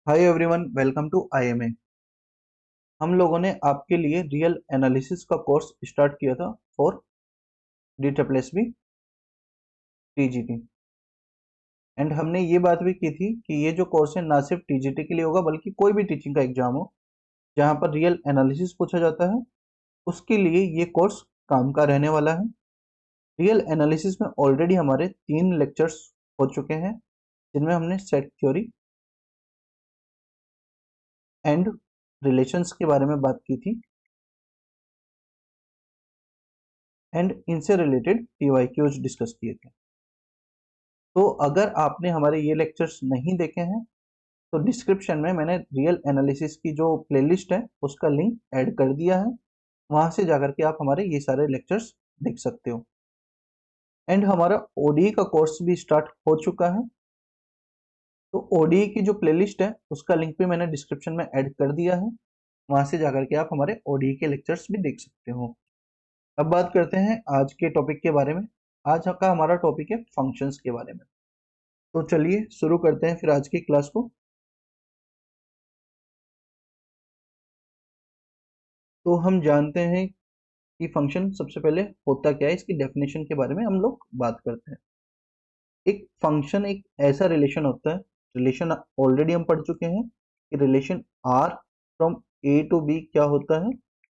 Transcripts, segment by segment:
Hi everyone, welcome to IMA. हम लोगों ने आपके लिए रियल एनालिसिस का कोर्स स्टार्ट किया था फॉर DSSB टीजीटी। एंड हमने ये बात भी की थी कि ये जो कोर्स है ना सिर्फ टीजीटी के लिए होगा बल्कि कोई भी टीचिंग का एग्जाम हो जहाँ पर रियल एनालिसिस पूछा जाता है उसके लिए ये कोर्स काम का रहने वाला है। रियल एनालिसिस में ऑलरेडी हमारे 3 लेक्चर्स हो चुके हैं जिनमें हमने सेट थ्योरी एंड रिलेशंस के बारे में बात की थी एंड इनसे रिलेटेड पीवाईक्यूज डिस्कस किए थे। तो अगर आपने हमारे ये लेक्चर्स नहीं देखे हैं तो डिस्क्रिप्शन में मैंने रियल एनालिसिस की जो प्लेलिस्ट है उसका लिंक ऐड कर दिया है, वहां से जाकर के आप हमारे ये सारे लेक्चर्स देख सकते हो। एंड हमारा ओडीई का कोर्स भी स्टार्ट हो चुका है, तो ओडीई की जो प्लेलिस्ट है उसका लिंक भी मैंने डिस्क्रिप्शन में ऐड कर दिया है, वहां से जाकर के आप हमारे ओडीई के लेक्चर्स भी देख सकते हो। अब बात करते हैं आज के टॉपिक के बारे में। आज का हमारा टॉपिक है फंक्शंस के बारे में। तो चलिए शुरू करते हैं फिर आज की क्लास को। तो हम जानते हैं कि फंक्शन सबसे पहले होता क्या है, इसकी डेफिनेशन के बारे में हम लोग बात करते हैं। एक फंक्शन एक ऐसा रिलेशन होता है, रिलेशन ऑलरेडी हम पढ़ चुके हैं कि relation R from A to B क्या होता है,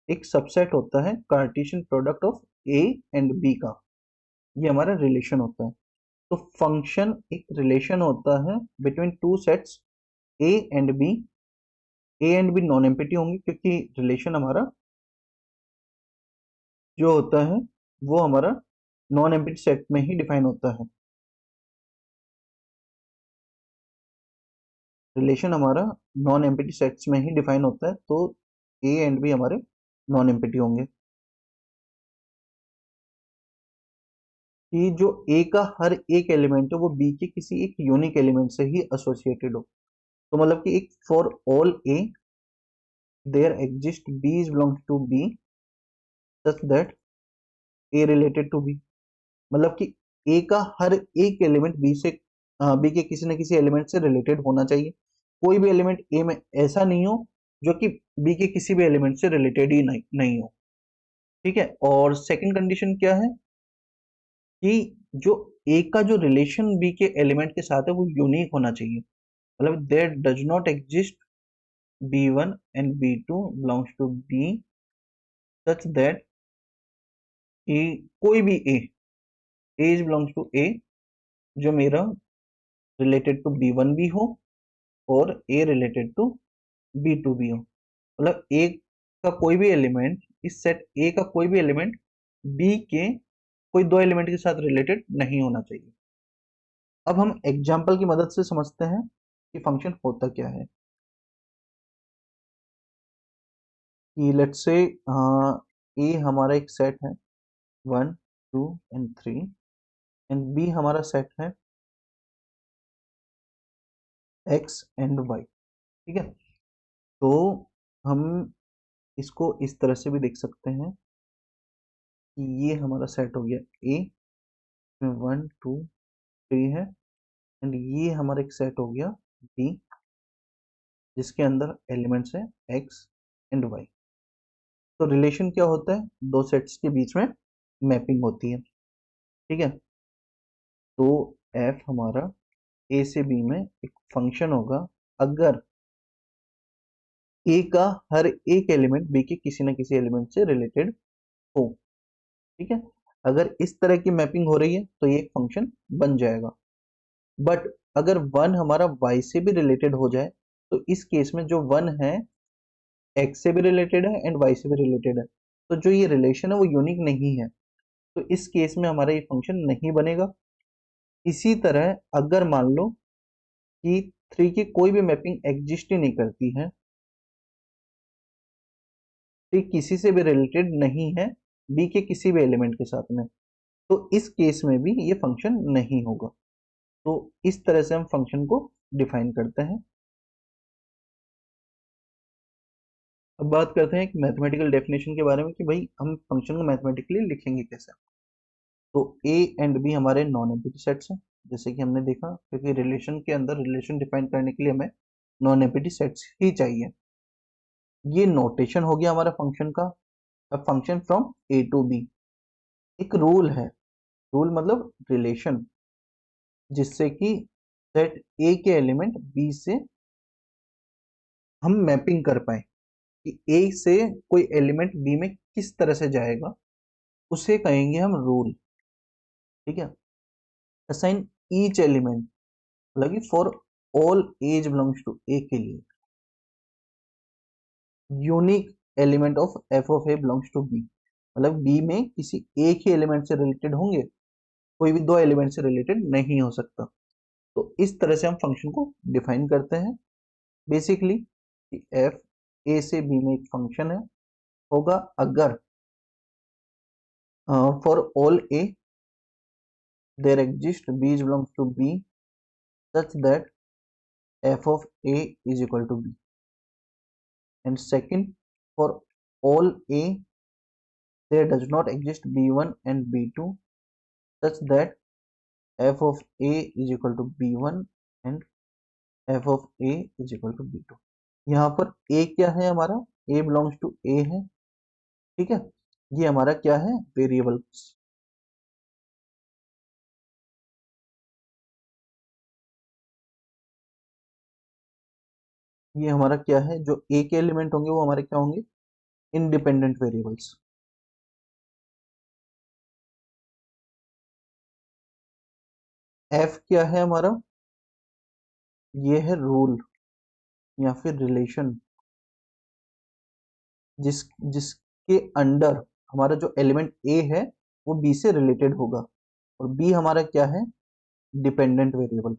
एक सबसेट होता है Cartesian product of A and B का, ये हमारा रिलेशन होता है। तो फंक्शन एक रिलेशन होता है between two sets A and B. A and B non empty होंगे क्योंकि रिलेशन हमारा जो होता है वो हमारा नॉन एम्प्टी सेट में ही डिफाइन होता है। रिलेशन हमारा नॉन एम्प्टी सेट्स में ही डिफाइन होता है, तो ए एंड बी हमारे नॉन एम्प्टी होंगे। कि जो ए का हर एक एलिमेंट है वो बी के किसी एक यूनिक एलिमेंट से ही एसोसिएटेड हो। तो मतलब कि एक for all A there exist B is belong to B such that A related to B. मतलब कि ए का हर एक एलिमेंट बी से बी के किसी न किसी एलिमेंट से रिलेटेड होना चाहिए। कोई भी एलिमेंट ए में ऐसा नहीं हो जो कि बी के किसी भी एलिमेंट से रिलेटेड ही नहीं हो। ठीक है। और सेकंड कंडीशन क्या है कि जो ए का जो रिलेशन बी के एलिमेंट के साथ है वो यूनिक होना चाहिए। मतलब there does not exist B1 and B2 belongs to B such that A कोई भी A is belongs to A जो मेरा रिलेटेड टू B1 भी हो और A रिलेटेड टू B2 भी हो। मतलब A का कोई भी एलिमेंट, इस सेट A का कोई भी एलिमेंट B के कोई दो एलिमेंट के साथ रिलेटेड नहीं होना चाहिए। अब हम एग्जाम्पल की मदद से समझते हैं कि फंक्शन होता क्या है। कि लेट्स से ए हमारा एक सेट है 1 2 एंड 3 एंड बी हमारा सेट है एक्स एंड वाई। ठीक है। तो हम इसको इस तरह से भी देख सकते हैं कि ये हमारा सेट हो गया ए में 1 2 3 है एंड ये हमारा एक सेट हो गया बी जिसके अंदर एलिमेंट्स है एक्स एंड वाई। तो रिलेशन क्या होता है, दो सेट्स के बीच में मैपिंग होती है। ठीक है। तो एफ हमारा ए से बी में एक फंक्शन होगा अगर ए का हर एक एलिमेंट बी के किसी न किसी एलिमेंट से रिलेटेड हो। ठीक है। अगर इस तरह की मैपिंग हो रही है तो ये एक फंक्शन बन जाएगा। बट अगर वन हमारा वाई से भी रिलेटेड हो जाए तो इस केस में जो वन है एक्स से भी रिलेटेड है एंड वाई से भी रिलेटेड है, तो जो ये रिलेशन है वो यूनिक नहीं है, तो इस केस में हमारा ये फंक्शन नहीं बनेगा। इसी तरह अगर मान लो कि थ्री की कोई भी मैपिंग एग्जिस्ट ही नहीं करती है, थ्री किसी से भी रिलेटेड नहीं है बी के किसी भी एलिमेंट के साथ में, तो इस केस में भी ये फंक्शन नहीं होगा। तो इस तरह से हम फंक्शन को डिफाइन करते हैं। अब बात करते हैं एक मैथमेटिकल डेफिनेशन के बारे में कि भाई हम फंक्शन को मैथमेटिकली लिखेंगे कैसे। तो ए एंड बी हमारे नॉन एम्प्टी सेट्स हैं जैसे कि हमने देखा, क्योंकि रिलेशन के अंदर रिलेशन डिफाइन करने के लिए हमें नॉन एम्प्टी सेट्स ही चाहिए। ये नोटेशन हो गया हमारा फंक्शन का। अब function from A to B, एक रूल है, रूल मतलब रिलेशन, जिससे कि सेट ए के एलिमेंट बी से हम मैपिंग कर पाए कि ए से कोई एलिमेंट बी में किस तरह से जाएगा, उसे कहेंगे हम रूल। ठीक है। असाइन ईच एलिमेंट, मतलब कि for all x belongs to A के लिए unique element of f of A belongs to B, मतलब बी में किसी एक ही एलिमेंट से रिलेटेड होंगे, कोई भी दो एलिमेंट से रिलेटेड नहीं हो सकता। तो इस तरह से हम फंक्शन को डिफाइन करते हैं बेसिकली, कि एफ ए से बी में एक फंक्शन है होगा अगर for all A there exist b belongs to b such that f of a is equal to b, and second, for all a there does not exist b1 and b2 such that f of a is equal to b1 and f of a is equal to b2। यहाँ पर a क्या है हमारा, a belongs to a है। ठीक है, ये हमारा क्या है, वेरिएबल्स। ये हमारा क्या है, जो a के एलिमेंट होंगे वो हमारे क्या होंगे, इंडिपेंडेंट वेरिएबल्स। f क्या है हमारा, ये है रूल या फिर रिलेशन, जिसके अंडर हमारा जो एलिमेंट ए है वो बी से रिलेटेड होगा, और बी हमारा क्या है, डिपेंडेंट वेरिएबल।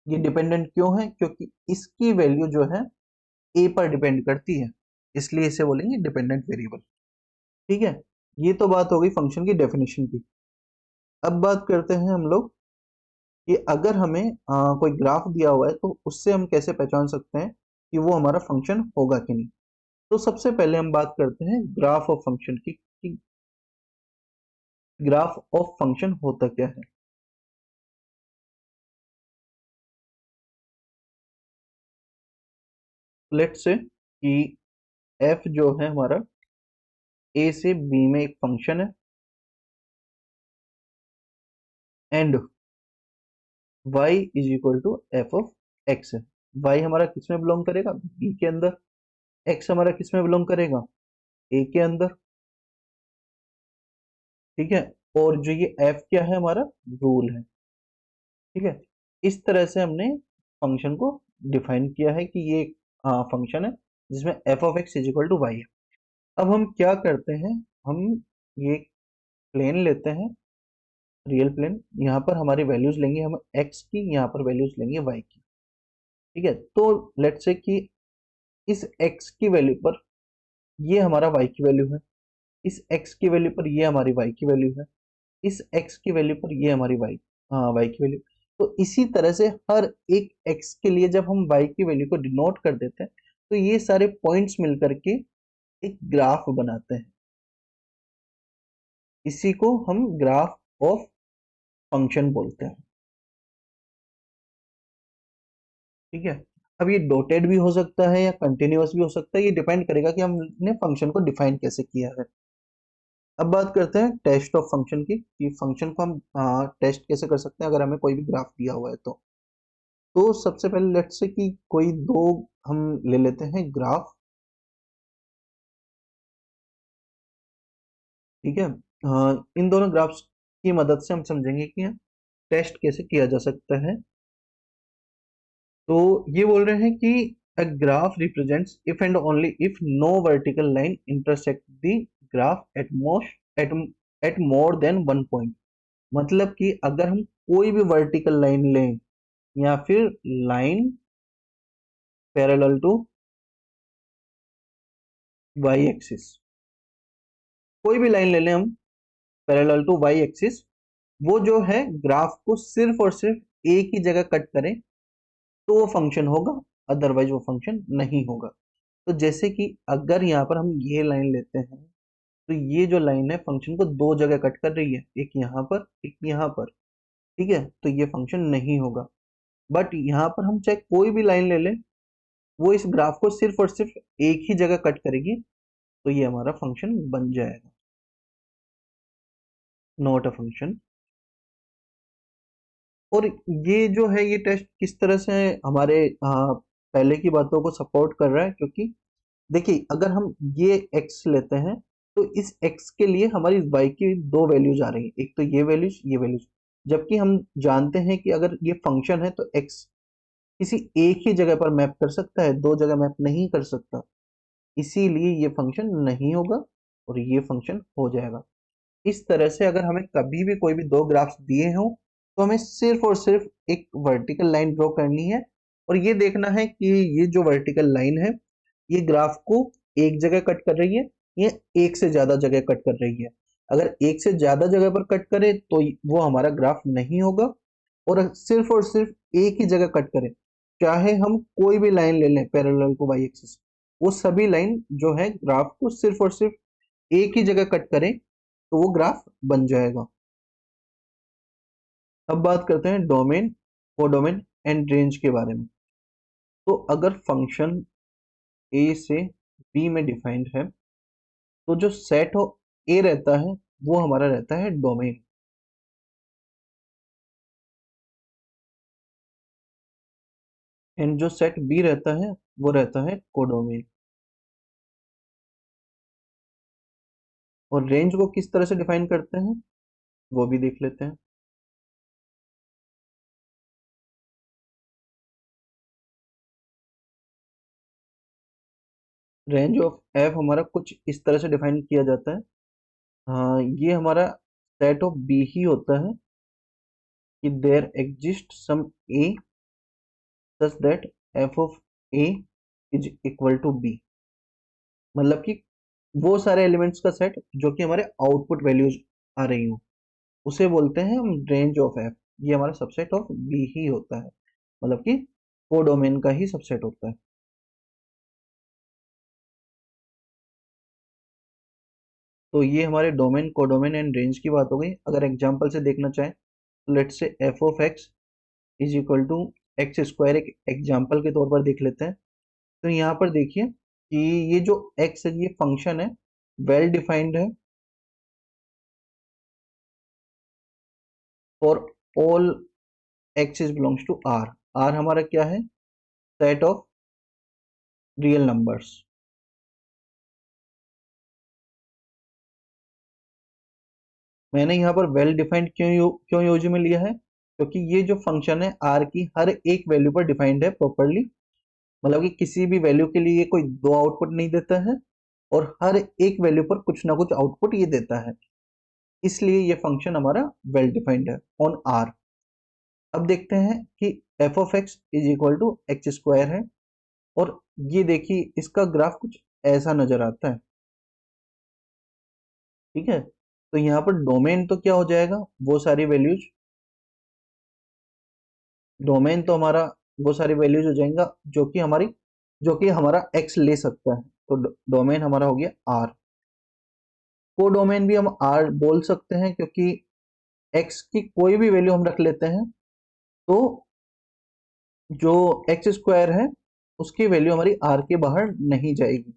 ये डिपेंडेंट क्यों है, क्योंकि इसकी वैल्यू जो है ए पर डिपेंड करती है, इसलिए इसे बोलेंगे डिपेंडेंट वेरिएबल। ठीक है, ये तो बात हो गई फंक्शन की डेफिनेशन की। अब बात करते हैं हम लोग कि अगर हमें कोई ग्राफ दिया हुआ है तो उससे हम कैसे पहचान सकते हैं कि वो हमारा फंक्शन होगा कि नहीं। तो सबसे पहले हम बात करते हैं ग्राफ ऑफ फंक्शन की, कि ग्राफ ऑफ फंक्शन होता क्या है। लेट्स से कि एफ जो है हमारा ए से बी में एक फंक्शन है, and y is equal to f of x है। वाई हमारा किस में बिलोंग करेगा, बी के अंदर। एक्स हमारा किस में बिलोंग करेगा, ए के अंदर। ठीक है, और जो ये एफ क्या है हमारा, रूल है। ठीक है, इस तरह से हमने फंक्शन को डिफाइन किया है कि ये फंक्शन है जिसमें f of x is equal to y है। अब हम क्या करते हैं, हम ये प्लेन लेते हैं, रियल प्लेन, यहाँ पर हमारी वैल्यूज लेंगे हम एक्स की, यहाँ पर वैल्यूज लेंगे वाई की। ठीक है, तो लेट्स से कि इस एक्स की वैल्यू पर ये हमारा वाई की वैल्यू है, इस एक्स की वैल्यू पर ये हमारी वाई की वैल्यू है, इस एक्स की वैल्यू पर ये हमारी वाई, हाँ वाई की वैल्यू। तो इसी तरह से हर एक एक्स के लिए जब हम वाई की वैल्यू को डिनोट कर देते हैं तो ये सारे पॉइंट्स मिलकर के एक ग्राफ बनाते हैं। इसी को हम ग्राफ ऑफ फंक्शन बोलते हैं। ठीक है, अब ये डॉटेड भी हो सकता है या कंटिन्यूअस भी हो सकता है, ये डिपेंड करेगा कि हमने फंक्शन को डिफाइन कैसे किया है। अब बात करते हैं टेस्ट ऑफ फंक्शन की, कि फंक्शन को हम टेस्ट कैसे कर सकते हैं अगर हमें कोई भी ग्राफ दिया हुआ है तो सबसे पहले लेट्स से कि कोई दो हम ले लेते हैं ग्राफ। ठीक है, इन दोनों ग्राफ्स की मदद से हम समझेंगे कि टेस्ट कैसे किया जा सकता है। तो ये बोल रहे हैं कि a graph represents if and only if no vertical line intersect the graph at most at more than one point. मतलब कि अगर हम कोई भी वर्टिकल लाइन लें या फिर line parallel to y axis, कोई भी लाइन ले लें हम पैरेलल टू वाई एक्सिस, वो जो है ग्राफ को सिर्फ और सिर्फ एक ही जगह कट करें तो वो फंक्शन होगा, अदरवाइज वो फंक्शन नहीं होगा। तो जैसे कि अगर यहाँ पर हम ये लाइन लेते हैं तो ये जो लाइन है फंक्शन को दो जगह कट कर रही है, एक यहाँ पर एक यहाँ पर। ठीक है, तो ये फंक्शन नहीं होगा। बट यहाँ पर हम चाहे कोई भी लाइन ले लें, वो इस ग्राफ को सिर्फ और सिर्फ एक ही जगह कट करेगी, तो ये हमारा फंक्शन बन जाएगा, नॉट अ फंक्शन। और ये जो है, ये टेस्ट किस तरह से हमारे पहले की बातों को सपोर्ट कर रहा है, क्योंकि देखिए अगर हम ये x लेते हैं, तो इस x के लिए हमारी y की दो वैल्यूज आ रही है, एक तो ये वैल्यूज, जबकि हम जानते हैं कि अगर ये फंक्शन है तो x किसी एक ही जगह पर मैप कर सकता है, दो जगह मैप नहीं कर सकता, इसीलिए ये फंक्शन नहीं होगा और ये फंक्शन हो जाएगा। इस तरह से अगर हमें कभी भी कोई भी दो ग्राफ्स दिए हों, तो हमें सिर्फ और सिर्फ एक वर्टिकल लाइन ड्रॉ करनी है, और ये देखना है कि ये जो वर्टिकल लाइन है, ये ग्राफ को एक जगह कट कर रही है या एक से ज्यादा जगह कट कर रही है। अगर एक से ज्यादा जगह पर कट करे तो वो हमारा ग्राफ नहीं होगा, और सिर्फ एक ही जगह कट करे, चाहे हम कोई भी लाइन ले लें पैरेलल टू वाई एक्सिस, वो सभी लाइन जो है ग्राफ को सिर्फ और सिर्फ एक ही जगह कट करें, तो वो ग्राफ बन जाएगा। अब बात करते हैं डोमेन, कोडोमेन एंड रेंज के बारे में। तो अगर फंक्शन ए से बी में डिफाइंड है, तो जो सेट हो ए रहता है वो हमारा रहता है डोमेन, एंड जो सेट बी रहता है वो रहता है कोडोमेन। और रेंज को किस तरह से डिफाइन करते हैं वो भी देख लेते हैं। रेंज ऑफ एफ हमारा कुछ इस तरह से डिफाइन किया जाता है। हाँ, ये हमारा सेट ऑफ बी ही होता है कि there exist some A such that F of A is equal to B, मतलब कि वो सारे एलिमेंट्स का सेट जो कि हमारे आउटपुट वैल्यूज आ रही हो, उसे बोलते हैं हम रेंज ऑफ एफ। ये हमारा सबसेट ऑफ बी ही होता है, मतलब कि कोडोमेन का ही सबसेट होता है। तो ये हमारे डोमेन, कोडोमेन एंड रेंज की बात हो गई। अगर एग्जांपल से देखना चाहें, तो let's say f of x is equal to x square, एक एग्जांपल के तौर पर देख लेते हैं। तो यहाँ पर देखिए कि ये जो एक्स है, ये फंक्शन है, वेल डिफाइंड है for all x is belongs to R. R हमारा क्या है? Set of real numbers. मैंने यहाँ पर वेल डिफाइंड क्यों यूज में लिया है? क्योंकि ये जो फंक्शन है आर की हर एक वैल्यू पर डिफाइंड है प्रॉपरली, मतलब कि किसी भी वैल्यू के लिए ये कोई दो आउटपुट नहीं देता है, और हर एक वैल्यू पर कुछ ना कुछ आउटपुट ये देता है, इसलिए ये फंक्शन हमारा वेल डिफाइंड है ऑन आर। अब देखते हैं कि f of x is equal to x square है, और ये देखिए इसका ग्राफ कुछ ऐसा नजर आता है। ठीक है, तो यहाँ पर डोमेन तो क्या हो जाएगा? वो सारी वैल्यूज, डोमेन तो हमारा वो सारी वैल्यूज हो जाएगा जो कि हमारा एक्स ले सकता है, तो डोमेन हमारा हो गया आर। को डोमेन भी हम आर बोल सकते हैं, क्योंकि एक्स की कोई भी वैल्यू हम रख लेते हैं, तो जो एक्स स्क्वायर है उसकी वैल्यू हमारी आर के बाहर नहीं जाएगी,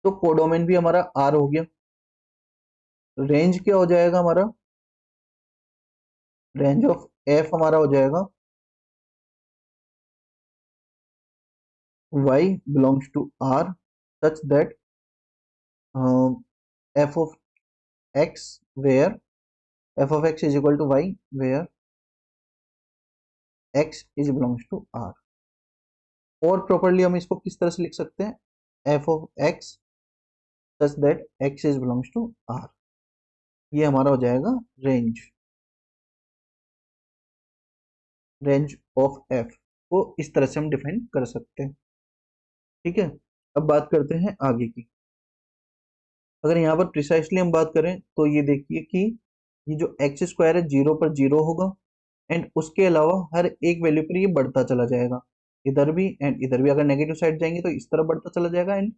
तो कोडोमेन भी हमारा आर हो गया। रेंज क्या हो जाएगा हमारा? रेंज ऑफ एफ हमारा हो जाएगा y belongs to r such that f of x where f of x is equal to y where x is belongs to r। और प्रॉपरली हम इसको किस तरह से लिख सकते हैं? f of x such that x is belongs to r। ये हमारा हो जाएगा रेंज, रेंज ऑफ f को इस तरह से हम डिफाइन कर सकते हैं। ठीक है, अब बात करते हैं आगे की। अगर यहाँ पर प्रिसाइसली हम बात करें, तो ये देखिए कि ये जो एक्स स्क्वायर है जीरो पर जीरो होगा, एंड उसके अलावा हर एक वैल्यू पर ये बढ़ता चला जाएगा, इधर भी एंड इधर भी। अगर नेगेटिव साइड जाएंगे तो इस तरह बढ़ता चला जाएगा, एंड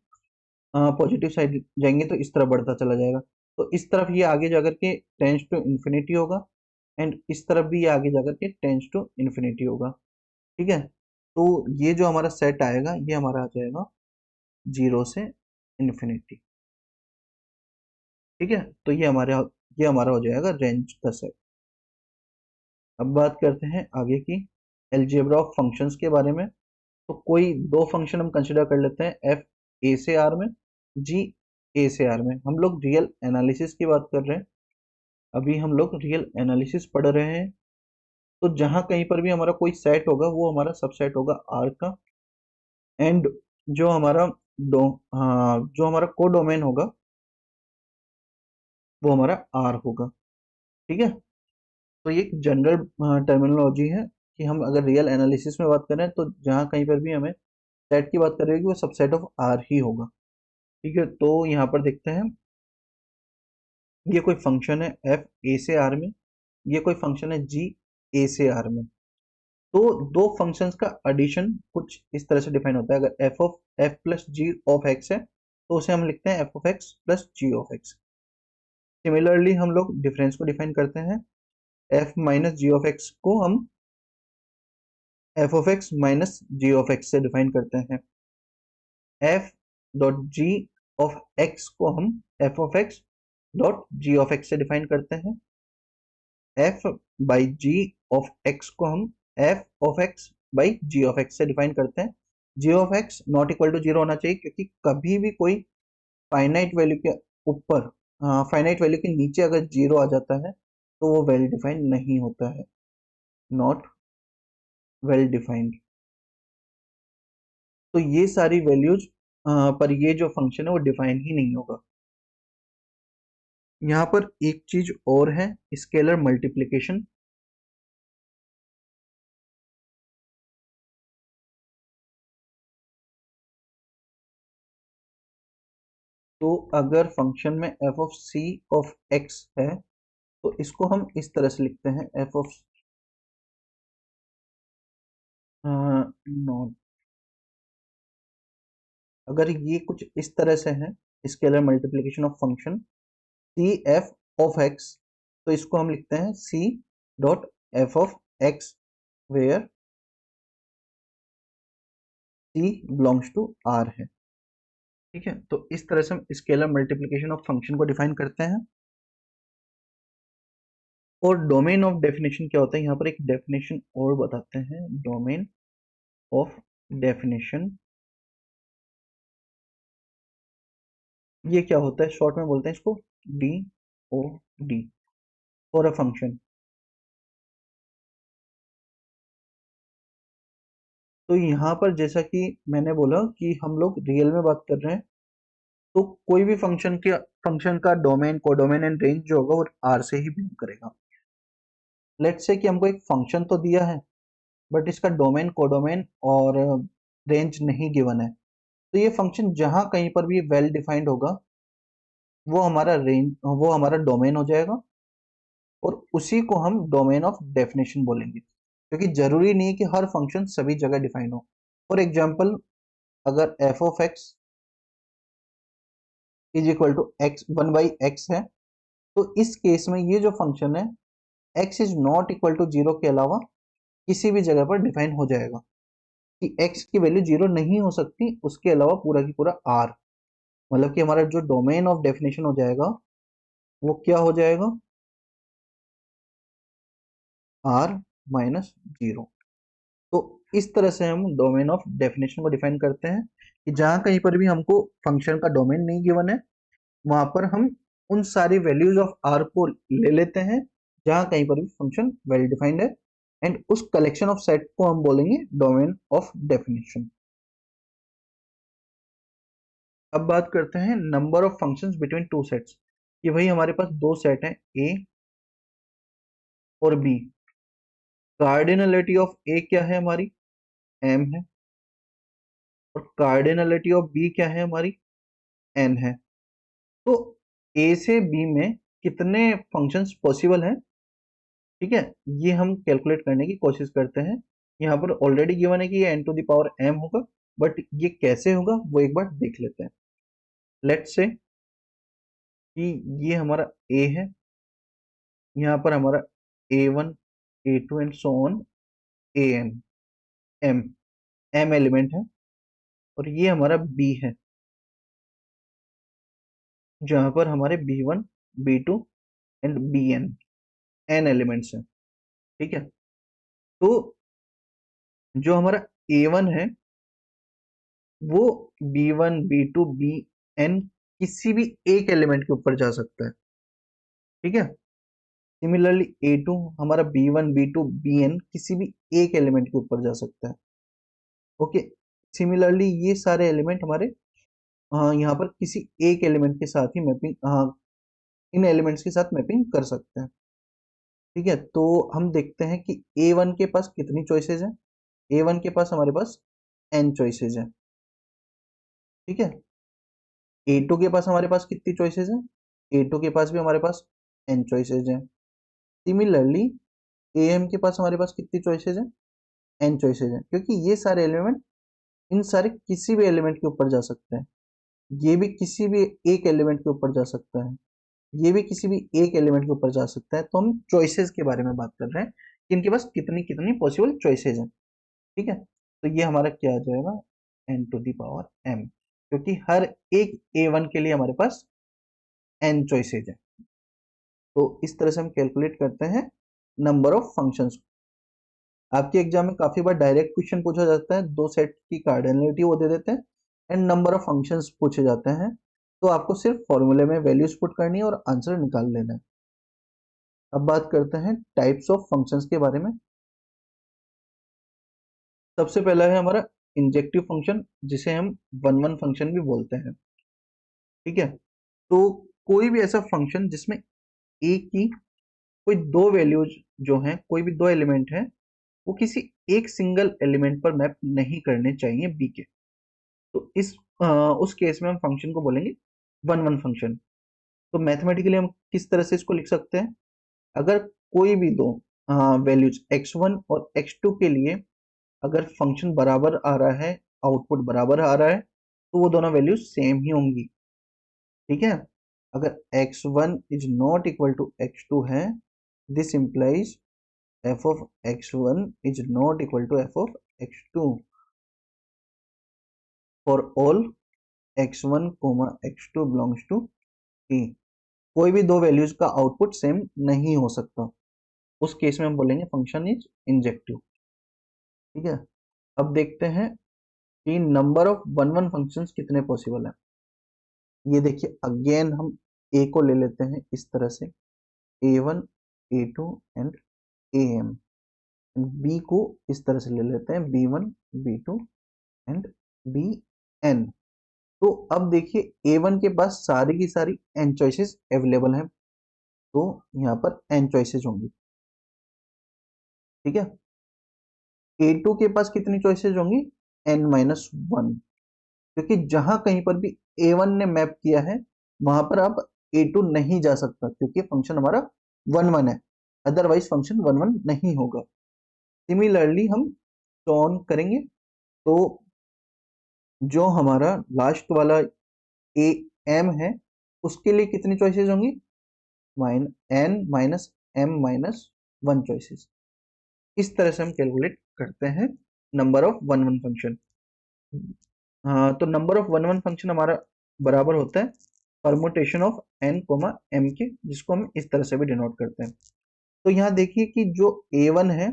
पॉजिटिव साइड जाएंगे तो इस तरह बढ़ता चला जाएगा। तो इस तरफ ये आगे जाकर के टेंस टू इन्फिनिटी होगा, एंड इस तरफ भी ये आगे जाकर के टेंस टू इन्फिनिटी होगा। ठीक है, तो ये जो हमारा सेट आएगा ये हमारा आ जाएगा 0 से इन्फिनिटी। ठीक है, तो ये हमारा हो जाएगा रेंज का सेट। अब बात करते हैं आगे की अलजेब्रा ऑफ फंक्शंस के बारे में। तो कोई दो फंक्शन हम कंसिडर कर लेते हैं, एफ ए से आर में, जी ए से आर में। हम लोग रियल एनालिसिस की बात कर रहे हैं, अभी हम लोग रियल एनालिसिस पढ़ रहे हैं। तो जहां कहीं पर भी हमारा कोई सेट होगा वो हमारा सबसेट होगा आर का, एंड जो हमारा डो हाँ जो हमारा को डोमेन होगा वो हमारा आर होगा। ठीक है, तो ये एक जनरल टर्मिनोलॉजी है कि हम अगर रियल एनालिसिस में बात करें तो जहां कहीं पर भी हमें सेट की बात करेगी वो सबसेट ऑफ आर ही होगा। ठीक है, तो यहाँ पर देखते हैं, ये कोई फंक्शन है एफ ए से आर में, ये कोई फंक्शन है जी ए से आर में। तो दो फंक्शंस का एडिशन कुछ इस तरह से डिफाइन होता है। अगर F of f plus g of x है तो उसे हम लिखते हैं F of x plus g of x. Similarly हम लोग डिफरेंस को डिफाइन करते हैं, f minus g of x को हम f of x minus g of x से डिफाइन करते हैं। F dot g of x को हम f of x dot g of x से डिफाइन करते हैं। F by g of x को हम f of x by g of x से डिफाइन करते हैं। G of x not equal to zero होना चाहिए, क्योंकि कभी भी कोई फाइनाइट वैल्यू के ऊपर फाइनाइट वैल्यू के नीचे अगर जीरो आ जाता है तो वो वेल डिफाइंड नहीं होता है, नॉट वेल डिफाइंड। तो ये सारी वैल्यूज पर ये जो फंक्शन है वो डिफाइन ही नहीं होगा। यहाँ पर एक चीज और है, स्केलर मल्टीप्लिकेशन। तो अगर फंक्शन में f of c of x है तो इसको हम इस तरह से लिखते हैं, एफ ऑफ नॉट, अगर ये कुछ इस तरह से है scalar multiplication of function c f of x, तो इसको हम लिखते हैं c dot f of x where c belongs to R है। ठीक है, तो इस तरह से हम स्केलर मल्टीप्लिकेशन ऑफ फंक्शन को डिफाइन करते हैं। और डोमेन ऑफ डेफिनेशन क्या होता है, यहाँ पर एक डेफिनेशन और बताते हैं, डोमेन ऑफ डेफिनेशन ये क्या होता है, शॉर्ट में बोलते हैं इसको D O D, for a function. तो यहाँ पर जैसा कि मैंने बोला कि हम लोग रियल में बात कर रहे हैं, तो कोई भी फंक्शन का डोमेन, कोडोमेन एंड रेंज जो होगा वो आर से ही बिलोंग करेगा। लेट्स से कि हमको एक फंक्शन तो दिया है बट इसका डोमेन, कोडोमेन और रेंज नहीं गिवन है, तो ये फंक्शन जहां कहीं पर भी वेल डिफाइंड होगा वो हमारा डोमेन हो जाएगा, और उसी को हम डोमेन ऑफ डेफिनेशन बोलेंगे, क्योंकि जरूरी नहीं है कि हर फंक्शन सभी जगह डिफाइन हो। फॉर एग्जाम्पल, अगर F of x is equal to X one by X है, तो इस केस में ये जो फंक्शन है X is not equal to zero के अलावा किसी भी जगह पर डिफाइन हो जाएगा, कि एक्स की वैल्यू जीरो नहीं हो सकती उसके अलावा पूरा की पूरा आर। मतलब कि हमारा जो डोमेन ऑफ डेफिनेशन हो जाएगा वो क्या हो जाएगा, आर माइनस जीरो। तो इस तरह से हम डोमेन ऑफ डेफिनेशन को डिफाइन करते हैं, कि जहां कहीं पर भी हमको फंक्शन का डोमेन नहीं गिवन है वहां पर हम उन सारी वैल्यूज ऑफ आर को ले लेते हैं जहां कहीं पर भी फंक्शन वेल डिफाइंड है, एंड उस कलेक्शन ऑफ सेट को हम बोलेंगे डोमेन ऑफ डेफिनेशन। अब बात करते हैं number of functions between two sets, कि भाई हमारे पास दो सेट हैं ए और बी। कार्डिनलिटी ऑफ ए क्या है हमारी, एम है, और कार्डिनलिटी ऑफ बी क्या है हमारी, एन है। तो ए से बी में कितने फंक्शंस पॉसिबल हैं, ठीक है, ये हम कैलकुलेट करने की कोशिश करते हैं। यहाँ पर ऑलरेडी गिवन है कि ये N to the power M होगा, बट ये कैसे होगा वो एक बार देख लेते हैं। लेट्स से कि ये हमारा ए है, यहाँ पर हमारा A1 A2 and so on AN M element है और ये हमारा B है, जहां पर हमारे B1 B2 and BN N elements हैं। ठीक है, तो जो हमारा A1 है वो B1 B2 BN किसी भी एक एलिमेंट के ऊपर जा सकता है। ठीक है, सिमिलरली A2 हमारा B1 B2 BN किसी भी एक एलिमेंट के ऊपर जा सकता है। ओके, सिमिलरली ये सारे एलिमेंट हमारे यहाँ पर किसी एक एलिमेंट के साथ ही मैपिंग, इन एलिमेंट्स के साथ मैपिंग कर सकते हैं। ठीक है, तो हम देखते हैं कि A1 के पास कितनी चॉइसेस हैं। A1 के पास हमारे पास n चॉइसेस हैं। ठीक है, A2 के पास हमारे पास कितनी चॉइसेस हैं, A2 के पास भी हमारे पास n चॉइसेस हैं। सिमिलरली AM के पास हमारे पास कितनी चॉइसेस हैं, n चॉइसेस हैं, क्योंकि ये सारे एलिमेंट इन सारे किसी भी एलिमेंट के ऊपर जा सकते हैं। ये भी किसी भी एक एलिमेंट के ऊपर जा सकता है, ये भी किसी भी एक एलिमेंट के ऊपर जा सकता है। तो हम चॉइसेस के बारे में बात कर रहे हैं कि इनके पास कितनी कितनी पॉसिबल चॉइसेस हैं। ठीक है, तो ये हमारा क्या आ जाएगा, n to the power m, क्योंकि हर एक A1 के लिए हमारे पास n चॉइसेस है। तो इस तरह से हम कैलकुलेट करते हैं नंबर ऑफ फंक्शंस। आपके एग्जाम में काफी बार डायरेक्ट क्वेश्चन पूछा जाता है, दो सेट की कार्डिनलिटी वो दे देते हैं एंड नंबर ऑफ फंक्शंस पूछे जाते हैं, तो आपको सिर्फ फॉर्मूले में वैल्यूज पुट करनी है और आंसर निकाल लेना है। अब बात करते हैं टाइप्स ऑफ फंक्शंस के बारे में। सबसे पहला है हमारा इंजेक्टिव फंक्शन, जिसे हम वन वन फंक्शन भी बोलते हैं। ठीक है, तो कोई भी ऐसा फंक्शन जिसमें एक की कोई दो वैल्यूज जो हैं, कोई भी दो एलिमेंट हैं, वो किसी एक सिंगल एलिमेंट पर मैप नहीं करने चाहिए बी के। तो उस केस में हम फंक्शन को बोलेंगे वन वन फंक्शन। तो मैथमेटिकली हम किस तरह से इसको लिख सकते हैं, अगर कोई भी दो वैल्यूज x1 और x2 के लिए अगर फंक्शन बराबर आ रहा है, आउटपुट बराबर आ रहा है, तो वो दोनों वैल्यूज सेम ही होंगी। ठीक है, अगर x1 is not equal to x2 है, this implies f of x1 is not equal to f of x2 for all x1 x2 belongs to t। कोई भी दो वैल्यूज का आउटपुट सेम नहीं हो सकता, उस केस में हम बोलेंगे फंक्शन इज इंजेक्टिव। ठीक है, अब देखते हैं कि number of one one functions कितने पॉसिबल है। ये देखिए, अगेन हम a को ले लेते हैं इस तरह से, a1 a2 and am, b को इस तरह से ले लेते हैं, b1 b2 एंड bn। तो अब देखिए A1 के पास सारी की सारी n चॉइसेस अवेलेबल हैं, तो यहाँ पर n चॉइसेस होंगी। ठीक है, A2 के पास कितनी चॉइसेस होंगी, n-1, क्योंकि जहां कहीं पर भी A1 ने मैप किया है वहां पर अब A2 नहीं जा सकता, क्योंकि फंक्शन हमारा वन वन है, अदरवाइज फंक्शन वन वन नहीं होगा। सिमिलरली हम ऑन करेंगे, तो जो हमारा लास्ट वाला ए एम है उसके लिए कितनी चॉइसेस होंगी, n-m-1 चॉइसेस। इस तरह से हम कैलकुलेट करते हैं number of one one function. हाँ, तो number of one one function हमारा बराबर होता है परमुटेशन ऑफ n m के, जिसको हम इस तरह से भी डिनोट करते हैं। तो यहाँ देखिए कि जो a1 है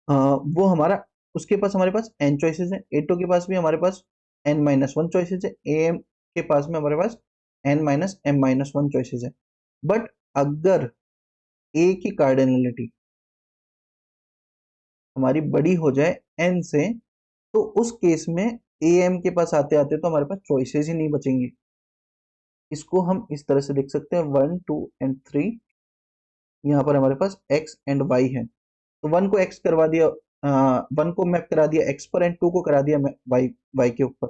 वो हमारा, उसके पास हमारे पास n चॉइसेस है, a2 के पास भी हमारे पास n-1 चॉइसेस है, am के पास में हमारे पास n-m-1 चॉइसेस है। बट अगर a की कार्डिनलिटी हमारी बड़ी हो जाए n से, तो उस केस में am के पास आते आते तो हमारे पास चॉइसेस ही नहीं बचेंगी। इसको हम इस तरह से देख सकते हैं, 1 2 एंड 3, यहाँ पर हमारे पास x एंड y है, तो 1 को x करवा दिया, 1 को मैप करा दिया x पर एंड 2 को करा दिया y के ऊपर,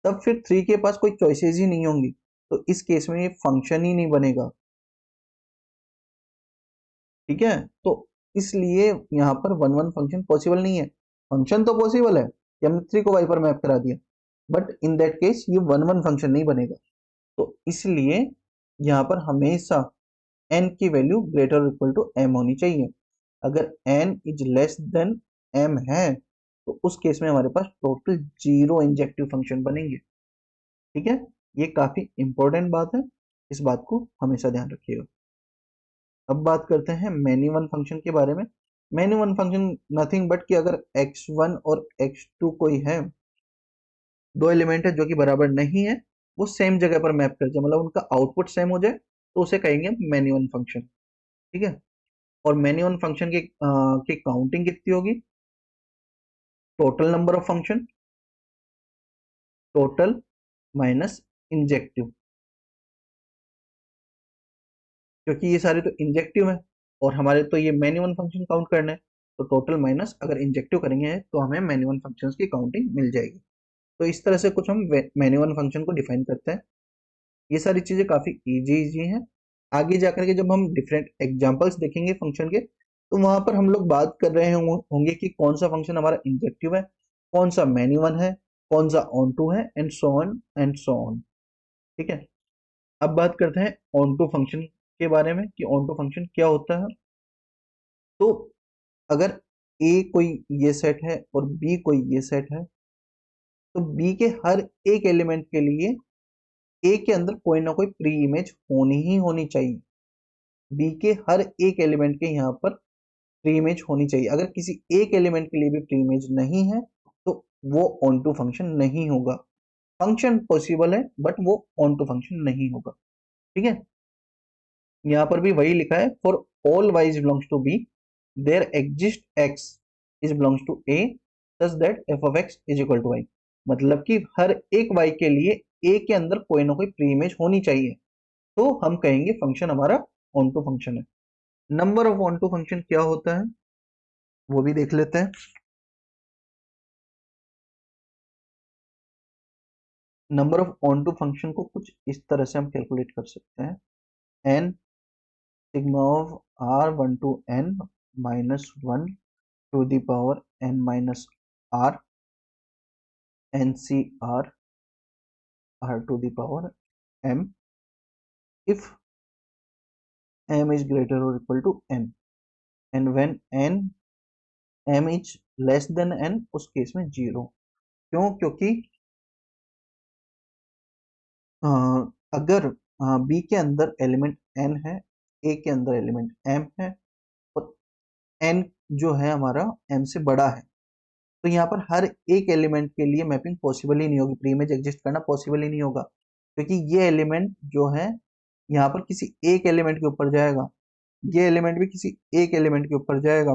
तब फिर 3 के पास कोई चॉइसेस ही नहीं होंगी, तो इस केस में ये फंक्शन ही नहीं बनेगा। ठीक है, तो इसलिए यहाँ पर वन वन फंक्शन पॉसिबल नहीं है। फंक्शन तो पॉसिबल है कि हमने 3 को y पर मैप करा दिया, बट इन दैट केस ये वन वन फंक्शन नहीं बनेगा। तो इसलिए यहाँ पर हमेशा n की value greater equal to m होनी चाहिए। अगर n is less than m है तो उस केस में हमारे पास टोटल 0 इंजेक्टिव फंक्शन बनेंगे। ठीक है, ये काफी इंपॉर्टेंट बात है, इस बात को हमेशा ध्यान रखिएगा। अब बात करते हैं मैनी वन फंक्शन के बारे में। Many one function nothing but कि अगर x1 और x2 कोई है, दो एलिमेंट है जो कि बराबर नहीं है, वो सेम जगह पर मैप कर जाए, मतलब उनका आउटपुट सेम हो जाए, तो उसे कहेंगे मैनी वन फंक्शन। ठीक है, और मैनी वन फंक्शन की काउंटिंग कितनी होगी? Total number of function, total minus injective, क्योंकि ये सारे तो इंजेक्टिव है और हमारे तो ये मैनी वन फंक्शन काउंट करने हैं, तो टोटल माइनस अगर इंजेक्टिव करेंगे तो हमें मैनी वन फंक्शंस की काउंटिंग मिल जाएगी। तो इस तरह से कुछ हम मैनी वन फंक्शन को डिफाइन करते हैं। ये सारी चीजें काफी इजी इजी हैं। आगे जाकर के जब हम डिफरेंट एग्जांपल्स देखेंगे फंक्शन के, तो वहां पर हम लोग बात कर रहे होंगे कि कौन सा फंक्शन हमारा इंजेक्टिव है, कौन सा मैनी वन है, कौन सा ऑन टू है, and so on and so on. ठीक है, अब बात करते हैं ऑन टू फंक्शन के बारे में कि ऑन टू फंक्शन क्या होता है। तो अगर ए कोई ये सेट है और बी कोई ये सेट है, तो बी के हर एक एलिमेंट के लिए ए के अंदर कोई ना कोई प्री इमेज होनी ही होनी चाहिए। बी के हर एक एलिमेंट के यहाँ पर प्री इमेज होनी चाहिए। अगर किसी एक एलिमेंट के लिए भी प्री इमेज नहीं है तो वो ऑन टू फंक्शन नहीं होगा। फंक्शन पॉसिबल है बट वो ऑन टू फंक्शन नहीं होगा। ठीक है, यहाँ पर भी वही लिखा है, for all Y belongs to B there exist X is belongs to A such that F of x is equal to Y. मतलब कि हर एक वाई के लिए ए के अंदर कोई ना कोई प्री इमेज होनी चाहिए, तो हम कहेंगे फंक्शन हमारा ऑन टू फंक्शन है। Number of onto function क्या होता है वो भी देख लेते हैं। Number of onto function को कुछ इस तरह से हम कैलकुलेट कर सकते हैं, N sigma of R one to N minus one to the power N minus R N C R R to the power M if m is greater or equal to n and when m is less than n उस case में zero. क्यों? क्योंकि अ, अगर b के अंदर element n है, a के अंदर एलिमेंट m है और n जो है हमारा m से बड़ा है, तो यहाँ पर हर एक एलिमेंट के लिए मैपिंग पॉसिबल ही नहीं होगी, प्री इमेज एग्जिस्ट करना पॉसिबल ही नहीं होगा, क्योंकि ये एलिमेंट जो है यहाँ पर किसी एक एलिमेंट के ऊपर जाएगा, ये एलिमेंट भी किसी एक एलिमेंट के ऊपर जाएगा,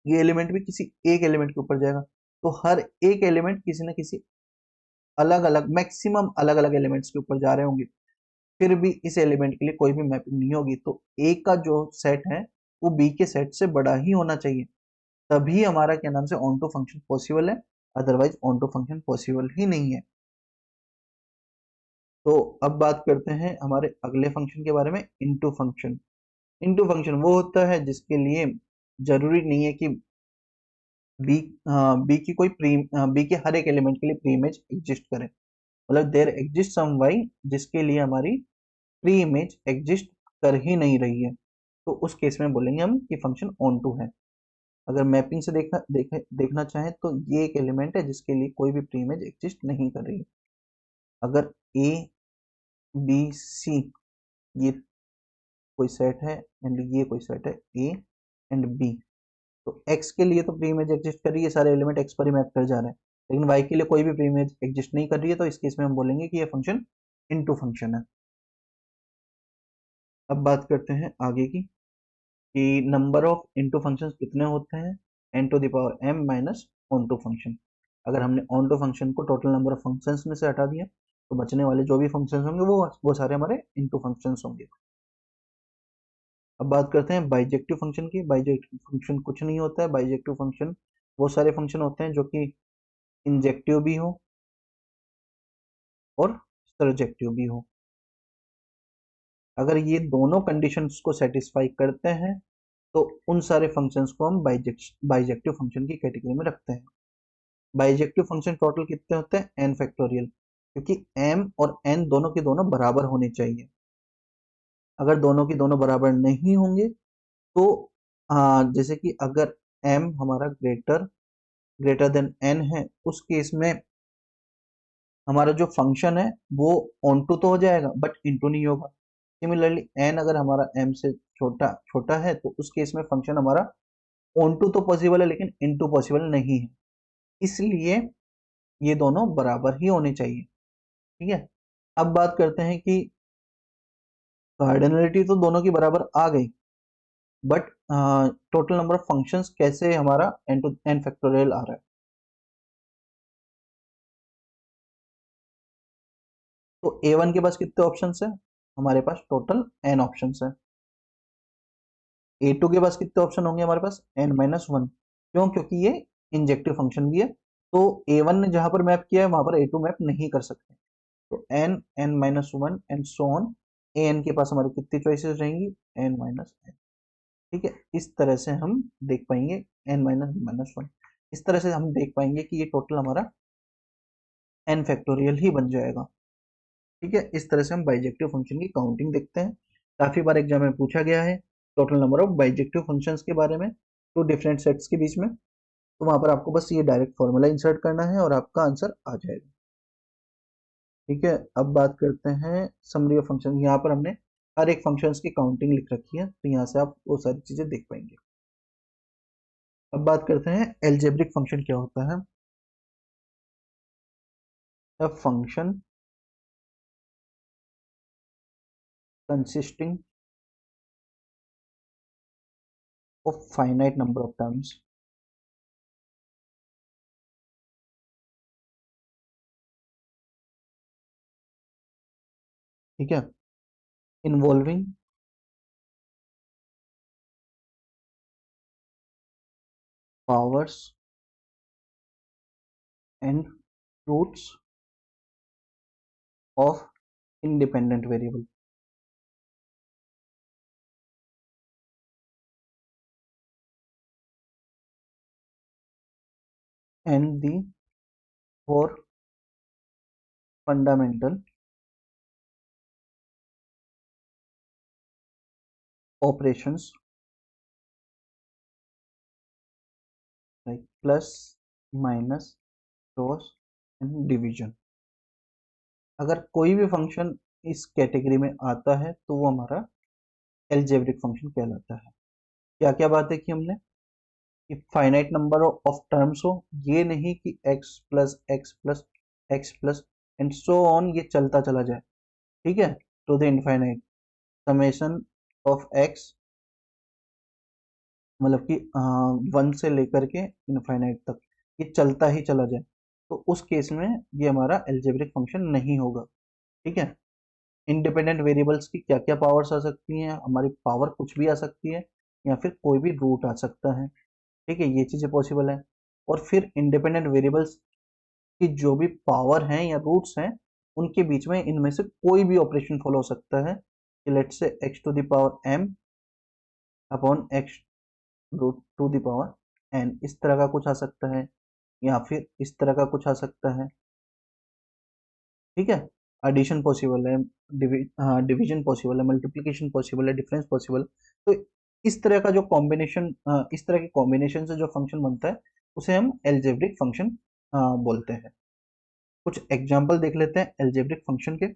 ये एलिमेंट भी किसी एक एलिमेंट के ऊपर जाएगा, तो हर एक एलिमेंट किसी न किसी अलग अलग मैक्सिमम अलग अलग एलिमेंट्स के ऊपर जा रहे होंगे, फिर भी इस एलिमेंट के लिए कोई भी मैपिंग नहीं होगी। तो ए का जो सेट है वो बी के सेट से बड़ा ही होना चाहिए, तभी हमारा क्या नाम से ऑन टू फंक्शन पॉसिबल है, otherwise onto function possible ही नहीं है। तो अब बात करते हैं हमारे अगले फंक्शन के बारे में, इनटू फंक्शन। इनटू फंक्शन वो होता है जिसके लिए जरूरी नहीं है कि बी बी की कोई प्री बी के हर एक एलिमेंट के लिए प्री इमेज एग्जिस्ट करे, मतलब देयर एग्जिस्ट सम वाई जिसके लिए हमारी प्री इमेज एग्जिस्ट कर ही नहीं रही है, तो उस केस में बोलेंगे हम कि फंक्शन ऑन टू है। अगर मैपिंग से देखना चाहें तो ये एक एलिमेंट है जिसके लिए कोई भी प्री इमेज एग्जिस्ट नहीं कर रही है। अगर ए बी सी ये कोई सेट है एंड ये कोई सेट है ए एंड बी, तो x के लिए तो प्री इमेज एग्जिस्ट कर रही है, सारे एलिमेंट x पर ही मैप कर जा रहे हैं, लेकिन y के लिए कोई भी प्री इमेज एग्जिस्ट नहीं कर रही है, तो इस केस में हम बोलेंगे कि ये फंक्शन इनटू फंक्शन है। अब बात करते हैं आगे की कि नंबर ऑफ इनटू फंक्शंस कितने होते हैं, n to the power m minus onto function. अगर हमने ऑन टू फंक्शन को टोटल नंबर ऑफ फंक्शंस में से हटा दिया तो बचने वाले जो भी फंक्शंस होंगे वो सारे हमारे इनटू फंक्शंस होंगे। अब बात करते हैं बाइजेक्टिव फंक्शन की। बाइजेक्टिव फंक्शन कुछ नहीं होता है, बाइजेक्टिव फंक्शन वो सारे फंक्शन होते हैं जो कि इंजेक्टिव भी हो और सरजेक्टिव भी हो। अगर ये दोनों कंडीशंस को सेटिस्फाई करते हैं तो उन सारे फंक्शंस को हम बाइजेक्टिव फंक्शन की कैटेगरी में रखते हैं। बाइजेक्टिव फंक्शन टोटल कितने होते हैं? n फैक्टोरियल, क्योंकि m और n दोनों के दोनों बराबर होने चाहिए। अगर दोनों की दोनों बराबर नहीं होंगे तो जैसे कि अगर m हमारा ग्रेटर ग्रेटर देन n है, उस केस में हमारा जो फंक्शन है वो ऑन टू तो हो जाएगा बट इनटू नहीं होगा। सिमिलरली n अगर हमारा m से छोटा छोटा है तो उस केस में फंक्शन हमारा ऑन टू तो पॉसिबल है लेकिन इनटू पॉसिबल नहीं है, इसलिए ये दोनों बराबर ही होने चाहिए। ठीक है, अब बात करते हैं कि कार्डिनलिटी तो दोनों की बराबर आ गई, but total number of functions कैसे हमारा n टू n फैक्टोरियल आ रहा है। तो a1 के पास कितने ऑप्शंस है, हमारे पास टोटल n ऑप्शंस है। a2 के पास कितने ऑप्शन होंगे, हमारे पास n-1। क्यों, क्योंकि ये इंजेक्टिव फंक्शन भी है, तो a1 ने जहां पर मैप किया है वहां पर a2 मैप नहीं कर सकते। तो n, n-1 and so on, an के पास हमारी कितनी चॉइसेस रहेंगी, n-n। ठीक है, इस तरह से हम देख पाएंगे n-1, इस तरह से हम देख पाएंगे कि ये टोटल हमारा n फैक्टोरियल ही बन जाएगा। ठीक है, इस तरह से हम बाइजेक्टिव फंक्शन की काउंटिंग देखते हैं। काफी बार एग्जाम में पूछा गया है total number of bijective functions के बारे में, टू डिफरेंट सेट्स के बीच में, तो वहां पर आपको बस ये डायरेक्ट फॉर्मूला इंसर्ट करना है और आपका आंसर आ जाएगा। ठीक है, अब बात करते हैं समरी ऑफ फंक्शन। यहाँ पर हमने हर एक फंक्शंस की काउंटिंग लिख रखी है, तो यहाँ से आप वो सारी चीजें देख पाएंगे। अब बात करते हैं एल्जेब्रिक फंक्शन क्या होता है। A function consisting of finite number of terms ठीक है, involving powers and roots of independent variable। and the four fundamental operations like plus, minus, cross and division। अगर कोई भी फंक्शन इस कैटेगरी में आता है तो वो हमारा एल्जेब्रिक फंक्शन कहलाता है। क्या क्या बात है कि हमने कि फाइनाइट नंबर ऑफ टर्म्स हो, ये नहीं कि x plus X plus X plus and so on ये चलता चला जाए। ठीक है, to the infinite summation of x, मतलब कि 1 से लेकर के इनफाइनाइट तक ये चलता ही चला जाए, तो उस केस में ये हमारा एल्जेब्रिक फंक्शन नहीं होगा। ठीक है, इंडिपेंडेंट वेरिएबल्स की क्या क्या पावर्स आ सकती हैं, हमारी पावर कुछ भी आ सकती है या फिर कोई भी रूट आ सकता है। ठीक है, ये चीजें पॉसिबल है। और फिर इंडिपेंडेंट वेरिएबल्स की जो भी पावर हैं या रूट्स हैं, उनके बीच में इनमें से कोई भी ऑपरेशन फॉलो हो सकता है कि let say X to the power m upon X root to the power n, इस तरह का कुछ आ सकता है या फिर इस तरह का कुछ आ सकता है। ठीक है, एडिशन पॉसिबल है, डिवीजन पॉसिबल है, मल्टीप्लिकेशन पॉसिबल है, डिफरेंस पॉसिबल है। तो इस तरह का जो कॉम्बिनेशन, इस तरह के कॉम्बिनेशन से जो फंक्शन बनता है उसे हम एल्जेब्रिक फंक्शन बोलते हैं। कुछ एग्जांपल देख लेते हैं एल्जेब्रिक फंक्शन के।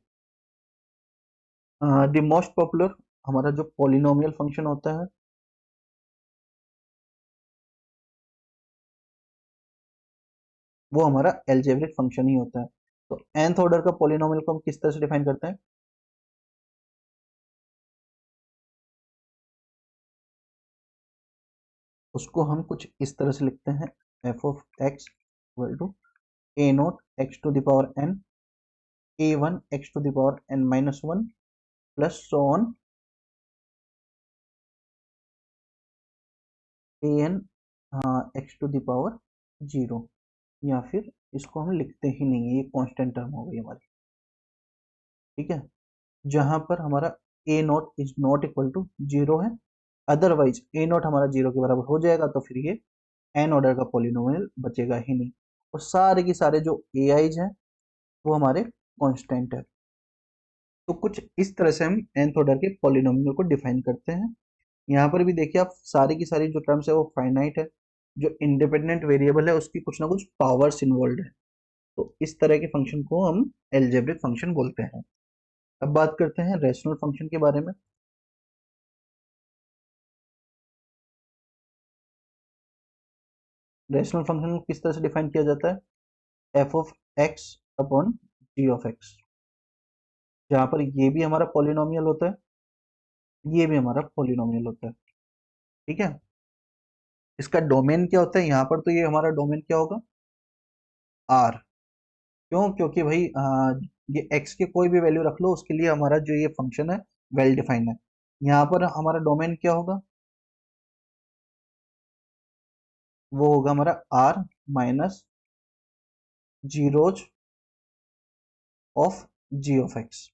द मोस्ट पॉपुलर हमारा जो पॉलिनोमियल फंक्शन होता है वो हमारा एल्जेब्रिक फंक्शन ही होता है। तो nth ऑर्डर का पॉलिनोमियल को हम किस तरह से डिफाइन करते हैं, उसको हम कुछ इस तरह से लिखते हैं, F of X equal to A naught X to the power n, A one X to the power n-1 plus so on A N X to the power 0। या फिर इसको हम लिखते ही नहीं है, ये कांस्टेंट टर्म हो गई हमारी। ठीक है, जहां पर हमारा a naught is not equal to 0 है, अदरवाइज ए नॉट हमारा 0 के बराबर हो जाएगा तो फिर ये एन ऑर्डर का पॉलिनोमियल बचेगा ही नहीं, और सारे के सारे जो ए आईज हैं वो हमारे कांस्टेंट है। तो कुछ इस तरह से हम nth ऑर्डर के पॉलिनोमियल को डिफाइन करते हैं। यहाँ पर भी देखिए आप सारी की सारी जो टर्म्स है वो फाइनाइट है, जो इंडिपेंडेंट वेरिएबल है उसकी कुछ ना कुछ पावर्स इन्वॉल्व है। तो इस तरह के फंक्शन को हम एल्जेब्रिक फंक्शन बोलते हैं। अब बात करते हैं रेशनल फंक्शन के बारे में। रेशनल फंक्शन किस तरह से डिफाइन किया जाता है? F of X upon G of X, जहां पर ये भी हमारा पॉलिनोमियल होता है, ये भी हमारा पॉलिनोमियल होता है। ठीक है, इसका डोमेन क्या होता है? यहाँ पर तो ये हमारा डोमेन क्या होगा? आर। क्यों? क्योंकि भाई ये एक्स के कोई भी वैल्यू रख लो उसके लिए हमारा जो ये फंक्शन है वेल डिफाइंड है। यहाँ पर हमारा डोमेन क्या होगा? वो होगा हमारा R minus zeros of G of X.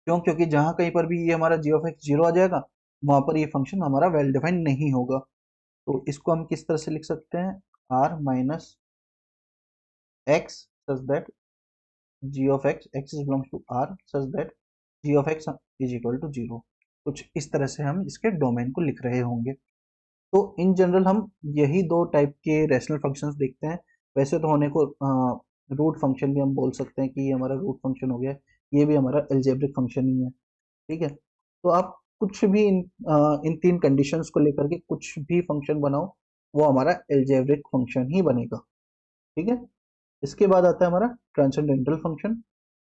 क्यों? क्योंकि जहां कहीं पर भी ये हमारा जी ऑफ एक्स जीरो आ जाएगा वहां पर ये फंक्शन हमारा वेल डिफाइंड नहीं होगा। तो इसको हम किस तरह से लिख सकते हैं? R minus X such that g of x is belongs to r such that g of x is equal to 0। कुछ इस तरह से हम इसके डोमेन को लिख रहे होंगे। तो इन जनरल हम यही दो टाइप के रैशनल फंक्शंस देखते हैं। वैसे तो होने को रूट फंक्शन भी हम बोल सकते हैं कि ये हमारा रूट फंक्शन हो गया, ये भी हमारा एल्जेब्रिक फंक्शन ही है। ठीक है, तो आप कुछ भी इन तीन कंडीशंस को लेकर के कुछ भी फंक्शन बनाओ वो हमारा एल्जेब्रिक फंक्शन ही बनेगा। ठीक है, इसके बाद आता है हमारा ट्रांसेंडेंटल फंक्शन।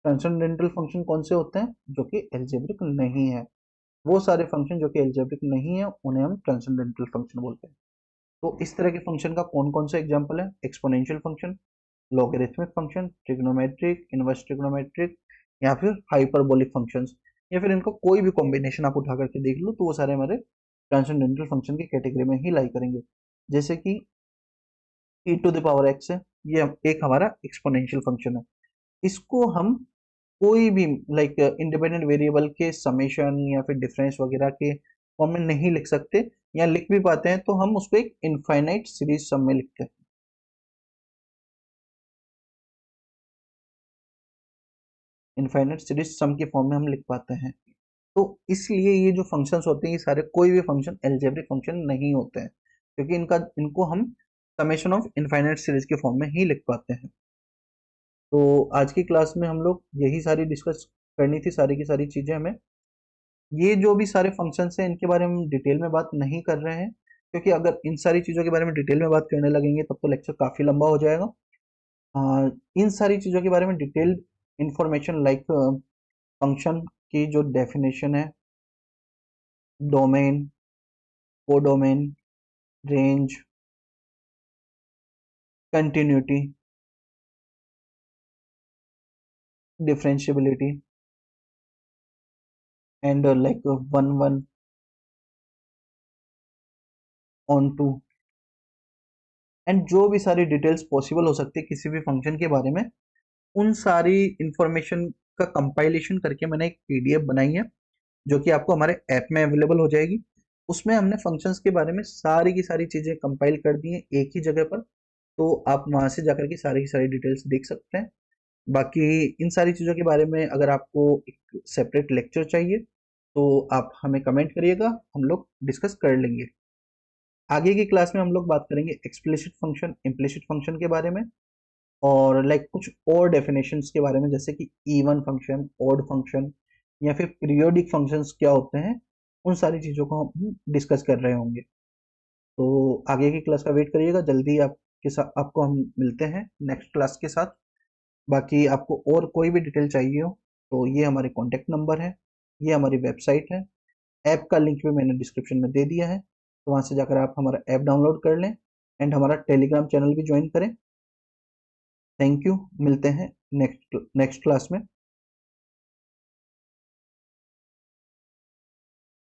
ट्रांसेंडेंटल फंक्शन कौन से होते हैं? जो कि एल्जेब्रिक नहीं है। वो सारे फंक्शन जो कि एल्जेब्रिक नहीं है उन्हें हम ट्रांसेंडेंटल फंक्शन बोलते हैं। तो इस तरह के फंक्शन का कौन कौन सा एग्जांपल है? Exponential function, logarithmic function, trigonometric, inverse trigonometric, या फिर हाइपरबोलिक फंक्शंस, या फिर इनका कोई भी कॉम्बिनेशन आप उठा करके देख लो तो वो सारे हमारे ट्रांसेंडेंटल फंक्शन की कैटेगरी में ही लाई करेंगे। जैसे कि e to the power x है, ये एक हमारा एक्सपोनेंशियल फंक्शन है। इसको हम कोई भी लाइक इंडिपेंडेंट वेरिएबल के समेशन या फिर डिफरेंस वगैरह के फॉर्म में नहीं लिख सकते, या लिख भी पाते हैं तो हम उसको एक इनफाइनाइट सीरीज सम में लिखते हैं। इनफाइनाइट सीरीज सम के फॉर्म में हम लिख पाते हैं। तो इसलिए ये जो फंक्शंस होते हैं ये सारे कोई भी फंक्शन एल्जेब्रिक फंक्शन नहीं होते हैं, क्योंकि इनको हम समेशन ऑफ इनफाइनाइट सीरीज के फॉर्म में ही लिख पाते हैं। तो आज की क्लास में हम लोग यही सारी डिस्कस करनी थी, सारी की सारी चीजें हमें। ये जो भी सारे फंक्शंस हैं इनके बारे में हम डिटेल में बात नहीं कर रहे हैं, क्योंकि अगर इन सारी चीज़ों के बारे में डिटेल में बात करने लगेंगे तब तो लेक्चर काफ़ी लंबा हो जाएगा। इन सारी चीज़ों के बारे में डिटेल इंफॉर्मेशन लाइक फंक्शन की जो डेफिनेशन है, domain, codomain, range, continuity, differentiability and like one one onto, and जो भी सारी डिटेल्स पॉसिबल हो सकती है किसी भी फंक्शन के बारे में, उन सारी इंफॉर्मेशन का कंपाइलेशन करके मैंने एक पीडीएफ बनाई है जो कि आपको हमारे ऐप में अवेलेबल हो जाएगी। उसमें हमने फंक्शंस के बारे में सारी की सारी चीज़ें कंपाइल कर दी हैं एक ही जगह पर, तो आप वहां से जाकर के सारी की सारी डिटेल्स देख सकते हैं। बाकी इन सारी चीज़ों के बारे में अगर आपको एक सेपरेट लेक्चर चाहिए तो आप हमें कमेंट करिएगा, हम लोग डिस्कस कर लेंगे। आगे की क्लास में हम लोग बात करेंगे एक्सप्लिसिट फंक्शन, इम्प्लिसिट फंक्शन के बारे में, और लाइक कुछ और डेफिनेशंस के बारे में, जैसे कि इवन फंक्शन, ऑड फंक्शन, या फिर पीरियोडिक फंक्शंस क्या होते हैं, उन सारी चीज़ों को हम डिस्कस कर रहे होंगे। तो आगे की क्लास का वेट करिएगा, जल्दी आपके साथ आपको हम मिलते हैं नेक्स्ट क्लास के साथ। बाकी आपको और कोई भी डिटेल चाहिए हो तो ये हमारे कॉन्टैक्ट नंबर है, ये हमारी वेबसाइट है, ऐप का लिंक भी मैंने डिस्क्रिप्शन में दे दिया है, तो वहाँ से जाकर आप हमारा ऐप डाउनलोड कर लें एंड हमारा टेलीग्राम चैनल भी ज्वाइन करें। थैंक यू, मिलते हैं नेक्स्ट क्लास में।